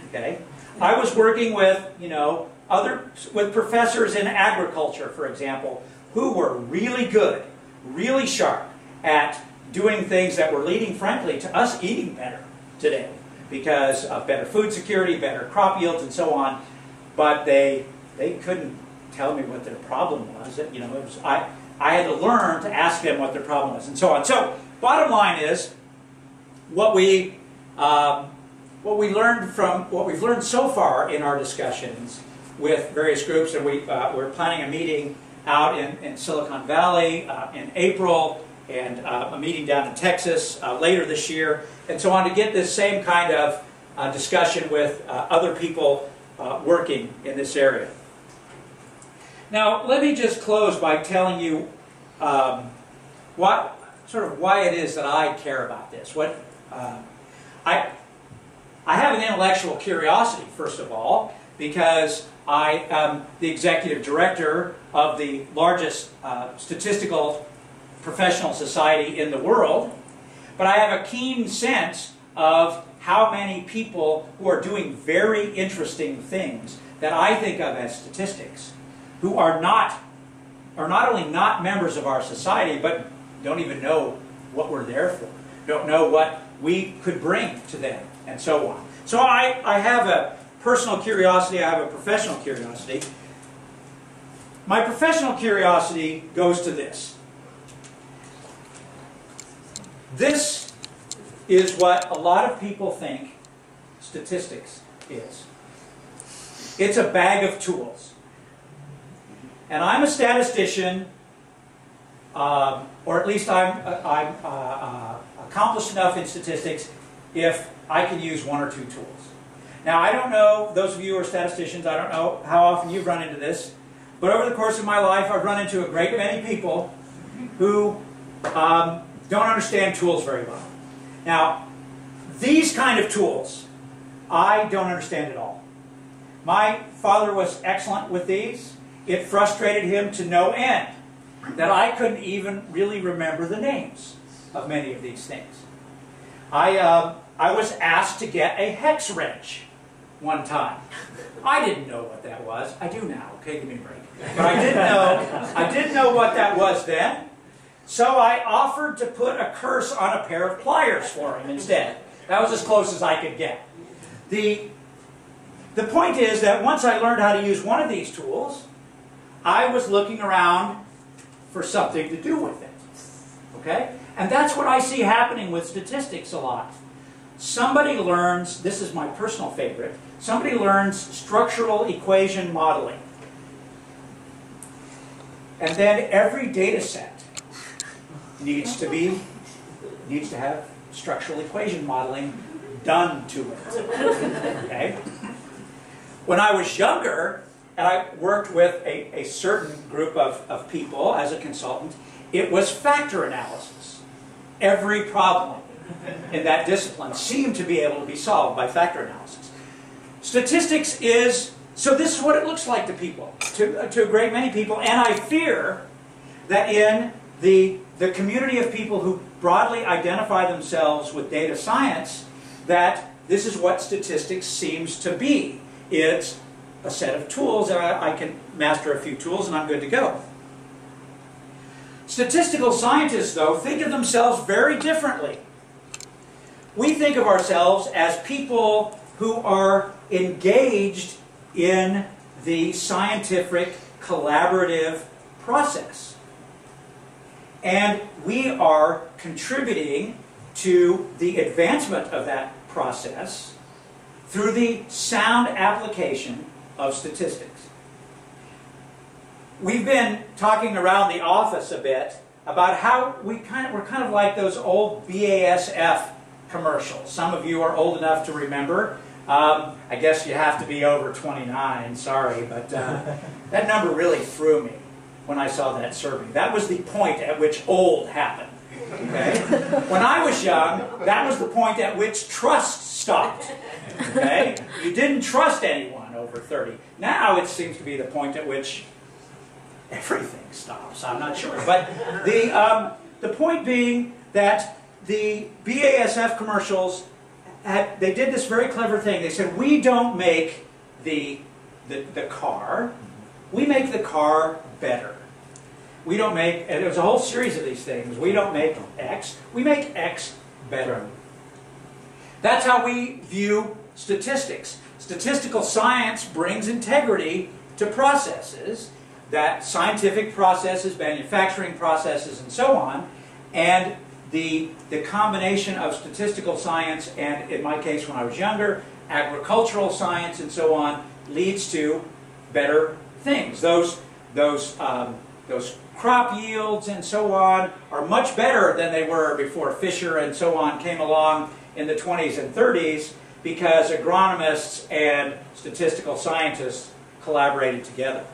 B: Okay? I was working with, with professors in agriculture, for example, who were really good, really sharp at doing things that were leading, frankly, to us eating better today because of better food security, better crop yields, and so on. But they couldn't tell me what their problem was. I had to learn to ask them what their problem was, and so on. So, bottom line is, what we've learned so far in our discussions with various groups, and we're planning a meeting out in Silicon Valley in April, and a meeting down in Texas later this year, and so on, to get this same kind of discussion with other people working in this area. Now, let me just close by telling you why it is that I care about this. I have an intellectual curiosity, first of all, because I am the executive director of the largest statistical professional society in the world, but I have a keen sense of how many people who are doing very interesting things that I think of as statistics, who are not only not members of our society, but don't even know what we're there for, don't know what we could bring to them, and so on. So I have a personal curiosity, I have a professional curiosity. My professional curiosity goes to this. This is what a lot of people think statistics is. It's a bag of tools. And I'm a statistician, or at least I'm accomplished enough in statistics if I can use 1 or 2 tools. Now, I don't know, those of you who are statisticians, I don't know how often you've run into this, but over the course of my life, I've run into a great many people who don't understand tools very well. Now, these kind of tools, I don't understand at all. My father was excellent with these. It frustrated him to no end that I couldn't even really remember the names of many of these things. I was asked to get a hex wrench one time. I didn't know what that was. I do now. Okay, give me a break. But I didn't know what that was then. So I offered to put a curse on a pair of pliers for him instead. That was as close as I could get. The point is that once I learned how to use one of these tools, I was looking around for something to do with it. Okay? And that's what I see happening with statistics a lot. Somebody learns, this is my personal favorite, somebody learns structural equation modeling. And then every data set needs to have structural equation modeling done to it. Okay? When I was younger, and I worked with a certain group of people as a consultant, it was factor analysis. Every problem in that discipline seemed to be able to be solved by factor analysis. Statistics is, so this is what it looks like to people, to a great many people, and I fear that in the community of people who broadly identify themselves with data science, that this is what statistics seems to be. It's a set of tools, and I can master a few tools and I'm good to go. Statistical scientists, though, think of themselves very differently. We think of ourselves as people who are engaged in the scientific collaborative process. And we are contributing to the advancement of that process through the sound application of statistics. We've been talking around the office a bit about how we're kind of like those old BASF commercials. Some of you are old enough to remember. I guess you have to be over 29, sorry, but that number really threw me when I saw that survey. That was the point at which old happened. Okay? When I was young, that was the point at which trust stopped. Okay? You didn't trust anyone over 30. Now it seems to be the point at which everything stops. I'm not sure. But the point being that the BASF commercials, they did this very clever thing. They said, we don't make the car, we make the car better. We don't make, and there's a whole series of these things. We don't make X, we make X better. That's how we view statistics. Statistical science brings integrity to processes, that scientific processes, manufacturing processes, and so on, and the combination of statistical science and, in my case when I was younger, agricultural science and so on, leads to better things. Those crop yields and so on are much better than they were before Fisher and so on came along in the 20s and 30s, because agronomists and statistical scientists collaborated together.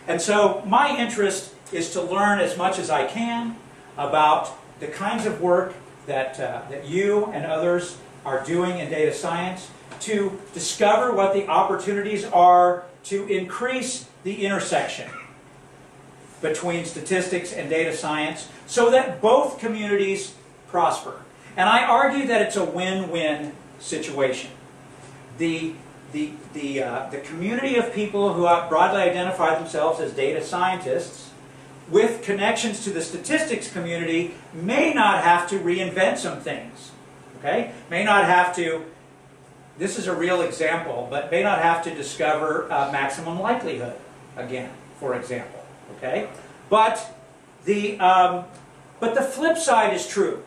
B: And so my interest is to learn as much as I can about the kinds of work that you and others are doing in data science, to discover what the opportunities are to increase the intersection between statistics and data science so that both communities prosper. And I argue that it's a win-win situation. The community of people who broadly identify themselves as data scientists with connections to the statistics community may not have to reinvent some things. Okay? May not have to, this is a real example, but may not have to discover maximum likelihood again, for example. Okay? But the flip side is true.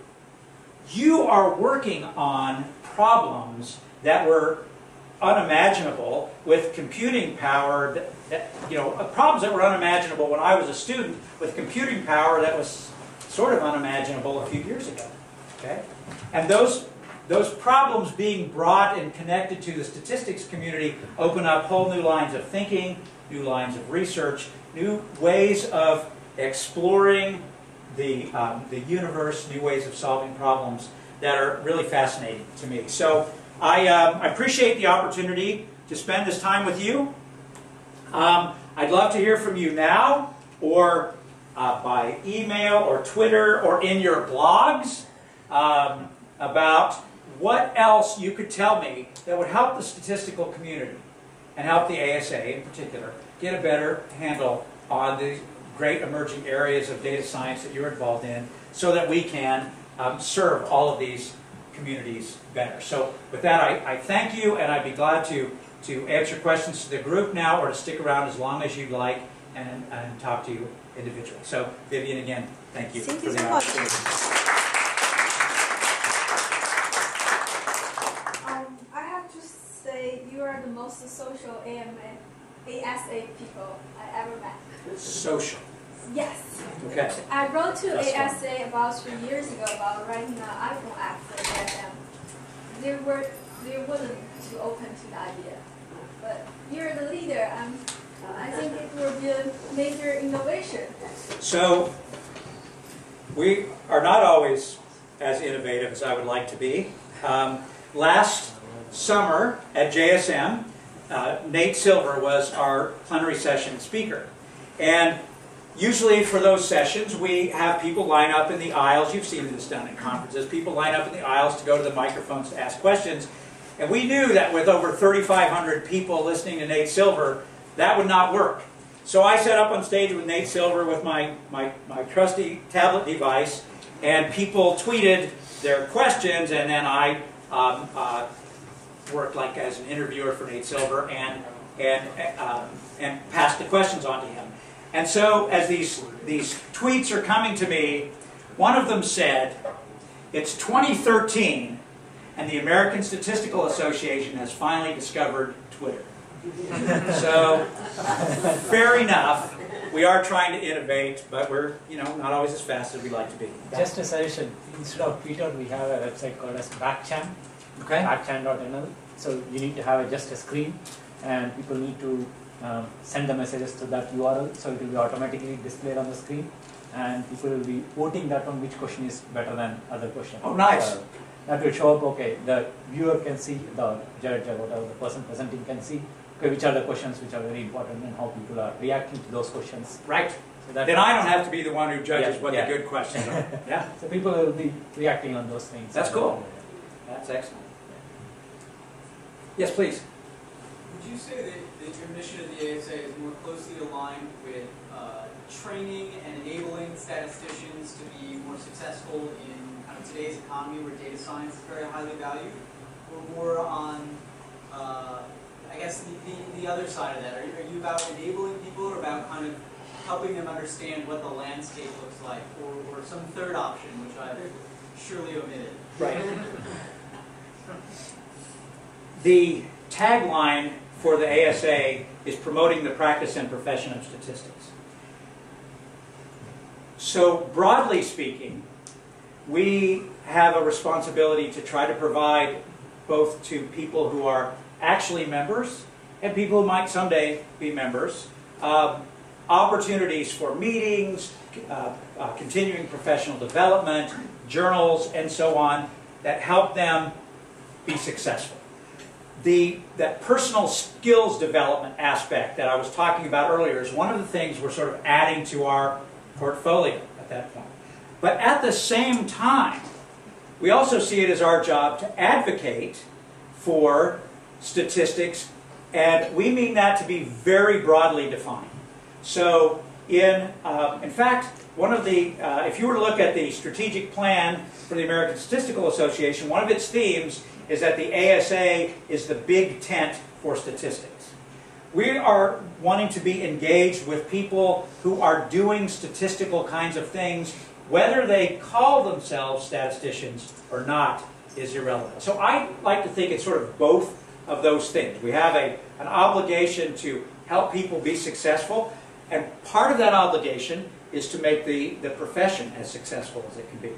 B: You are working on problems that were unimaginable with computing power, problems that were unimaginable when I was a student, with computing power that was sort of unimaginable a few years ago. Okay? And those problems being brought and connected to the statistics community open up whole new lines of thinking, new lines of research, new ways of exploring the universe, new ways of solving problems that are really fascinating to me. So I appreciate the opportunity to spend this time with you. I'd love to hear from you now, or by email, or Twitter, or in your blogs, about what else you could tell me that would help the statistical community, and help the ASA in particular, get a better handle on the great emerging areas of data science that you're involved in, so that we can serve all of these communities better. So with that, I thank you, and I'd be glad to answer questions to the group now, or to stick around as long as you'd like and talk to you individually. So Vivian, again, thank you for the opportunity.
C: I have to say you are the most social ASA people I ever met.
B: Social.
C: Yes.
B: Okay.
C: I wrote to
B: That's
C: ASA fun. About 3 years ago about writing an iPhone app for them. They wasn't too open to the idea. But you're the leader. I think it will be a major innovation.
B: So we are not always as innovative as I would like to be. Last summer at JSM, Nate Silver was our plenary session speaker. And usually for those sessions, we have people line up in the aisles. You've seen this done in conferences. People line up in the aisles to go to the microphones to ask questions. And we knew that with over 3,500 people listening to Nate Silver, that would not work. So I sat up on stage with Nate Silver with my trusty tablet device, and people tweeted their questions, and then I worked like as an interviewer for Nate Silver and passed the questions on to him. And so as these tweets are coming to me, one of them said, It's 2013, and the American Statistical Association has finally discovered Twitter. So, fair enough. We are trying to innovate, but we're, not always as fast as we'd like to be.
J: Just a suggestion, instead of Twitter, we have a website called as Backchan,
B: Okay.
J: backchan.nl. So you need to have just a screen, and people need to send the messages to that URL, so it will be automatically displayed on the screen, and people will be voting that on which question is better than other question.
B: Oh, nice.
J: That will show up, okay, the viewer can see, the judge or whatever, the person presenting can see, okay, which are the questions which are very important and how people are reacting to those questions.
B: Right.
J: So that
B: Then I don't have to be the one who judges what
J: yeah.
B: the good questions are. Yeah.
J: So people will be reacting on those things.
B: That's cool. That's excellent. Yes, please.
H: Would you say that your mission at the ASA is more closely aligned with training and enabling statisticians to be more successful in kind of today's economy where data science is very highly valued, or more on, I guess, the other side of that? Are you about enabling people, or about kind of helping them understand what the landscape looks like, or some third option, which I've surely omitted?
B: Right. The tagline for the ASA is promoting the practice and profession of statistics. So broadly speaking, we have a responsibility to try to provide both to people who are actually members and people who might someday be members, opportunities for meetings, continuing professional development, journals, and so on that help them be successful. That personal skills development aspect that I was talking about earlier is one of the things we're sort of adding to our portfolio at that point. But at the same time, we also see it as our job to advocate for statistics, and we mean that to be very broadly defined. So in fact, one of the, if you were to look at the strategic plan for the American Statistical Association, one of its themes is that the ASA is the big tent for statistics. We are wanting to be engaged with people who are doing statistical kinds of things. Whether they call themselves statisticians or not is irrelevant. So I like to think it's sort of both of those things. We have an obligation to help people be successful, and part of that obligation is to make the profession as successful as it can be.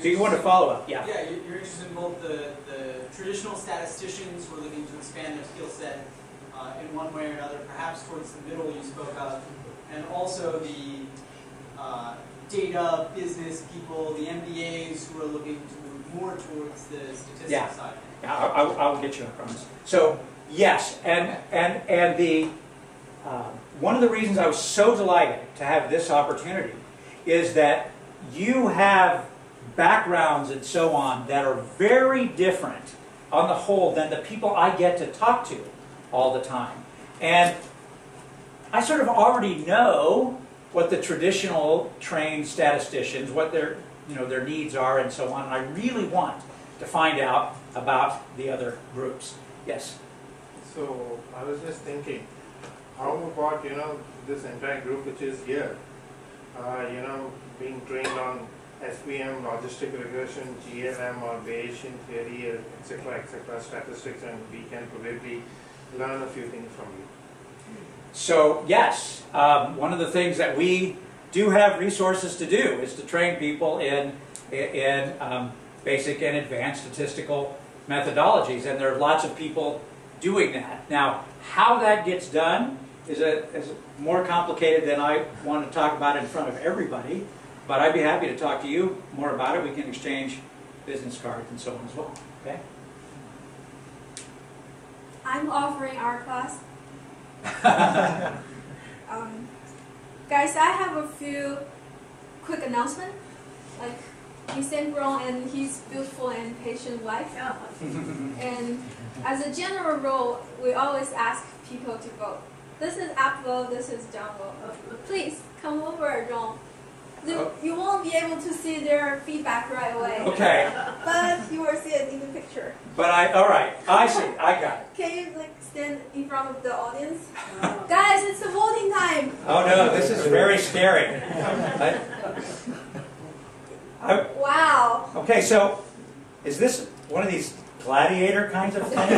B: So you want to follow up? Yeah.
H: Yeah, you're interested in both the traditional statisticians who are looking to expand their skill set in one way or another, perhaps towards the middle you spoke of, and also the data business people, the MBAs who are looking to move more towards the statistics side.
B: Yeah, I'll get you, I promise. So yes, and the one of the reasons I was so delighted to have this opportunity is that you have backgrounds and so on that are very different on the whole than the people I get to talk to all the time. And I sort of already know what the traditional trained statisticians, what their needs are and so on. And I really want to find out about the other groups. Yes?
D: So I was just thinking, how about, this entire group which is here, being trained on SPM, logistic regression, GLM or Bayesian theory, etc., statistics, and we can probably learn a few things from you.
B: So yes, one of the things that we do have resources to do is to train people in basic and advanced statistical methodologies, and there are lots of people doing that. Now, how that gets done is more complicated than I want to talk about in front of everybody, but I'd be happy to talk to you more about it. We can exchange business cards and so on as well. Okay?
C: I'm offering our class. Guys, I have a few quick announcements. Like, we sent Ron and his beautiful and patient wife. And as a general rule, we always ask people to vote. This is upvote, this is downvote. Please come over, Ron. You won't be able to see their feedback right away.
B: Okay.
C: But you will see it in the picture.
B: But all right, I see, I got it.
C: Can you stand in front of the audience? Guys, it's the voting time.
B: Oh no, this is very scary.
C: Wow.
B: Okay, so is this one of these gladiator kinds of things?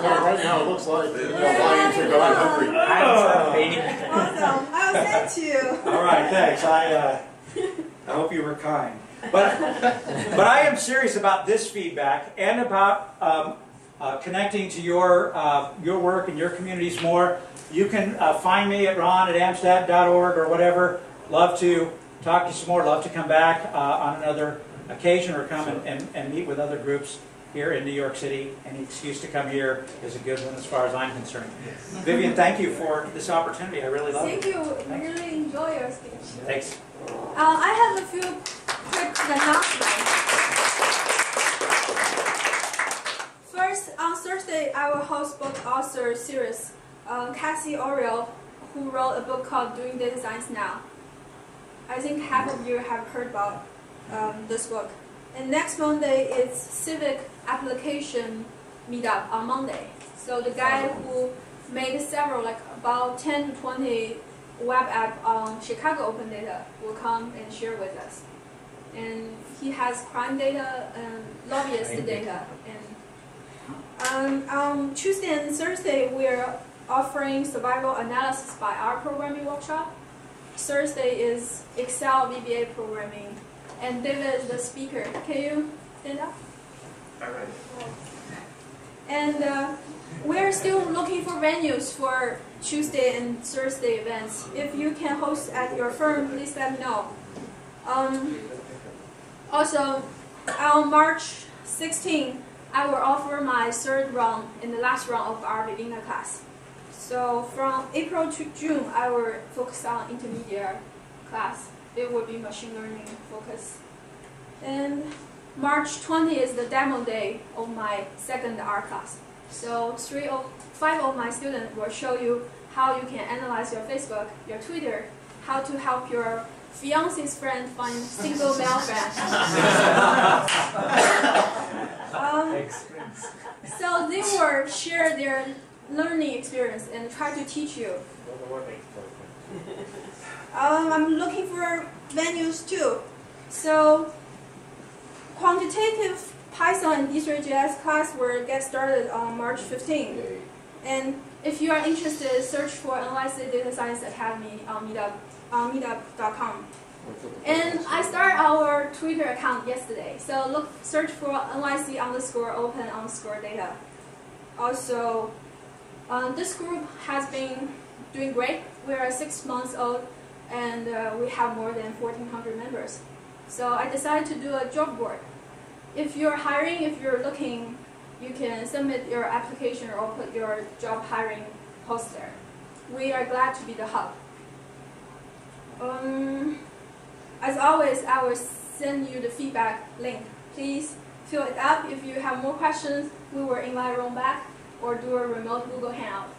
G: Yeah, right now it looks like the lions are going hungry.
C: Awesome. I will send to you.
B: All right, thanks. I hope you were kind. But I am serious about this feedback and about connecting to your work and your communities more. You can find me at ron@amstat.org or whatever. Love to talk to you some more. Love to come back on another occasion or come and meet with other groups here in New York City. Any excuse to come here is a good one as far as I'm concerned. Vivian, thank you for this opportunity. I really love it.
C: Thank you. I really enjoy your speech.
B: Thanks.
C: I have a few quick announcements. First, on Thursday, I will host book author series. Cassie Oriel, who wrote a book called Doing Data Science Now. I think half of you have heard about this book. And next Monday is Civic Application Meetup on Monday. So the guy who made several, like about 10 to 20 web app on Chicago Open Data will come and share with us. And he has crime data and lobbyist data. And on Tuesday and Thursday, we're offering survival analysis by R programming workshop. Thursday is Excel VBA programming. And David is the speaker. Can you stand up?
D: All right.
C: And we're still looking for venues for Tuesday and Thursday events. If you can host at your firm, please let me know. Also, on March 16, I will offer my third round and the last round of our beginner class. So from April to June, I will focus on intermediate class. It will be machine learning focus. And March 20 is the demo day of my second R class. So 5 of my students will show you how you can analyze your Facebook, your Twitter, how to help your fiance's friend find single male friend. So they will share their learning experience and try to teach you. I'm looking for venues too. So quantitative Python and D3.js class will get started on March 15. And if you are interested, search for NYC Data Science Academy on meetup.com. And I started our Twitter account yesterday. So search for NYC_open_data. Also, this group has been doing great. We are 6 months old and we have more than 1,400 members. So I decided to do a job board. If you're hiring, if you're looking, you can submit your application or put your job hiring post there. We are glad to be the hub. As always, I will send you the feedback link. Please fill it up. If you have more questions, we will invite Ron back or do a remote Google Hangout.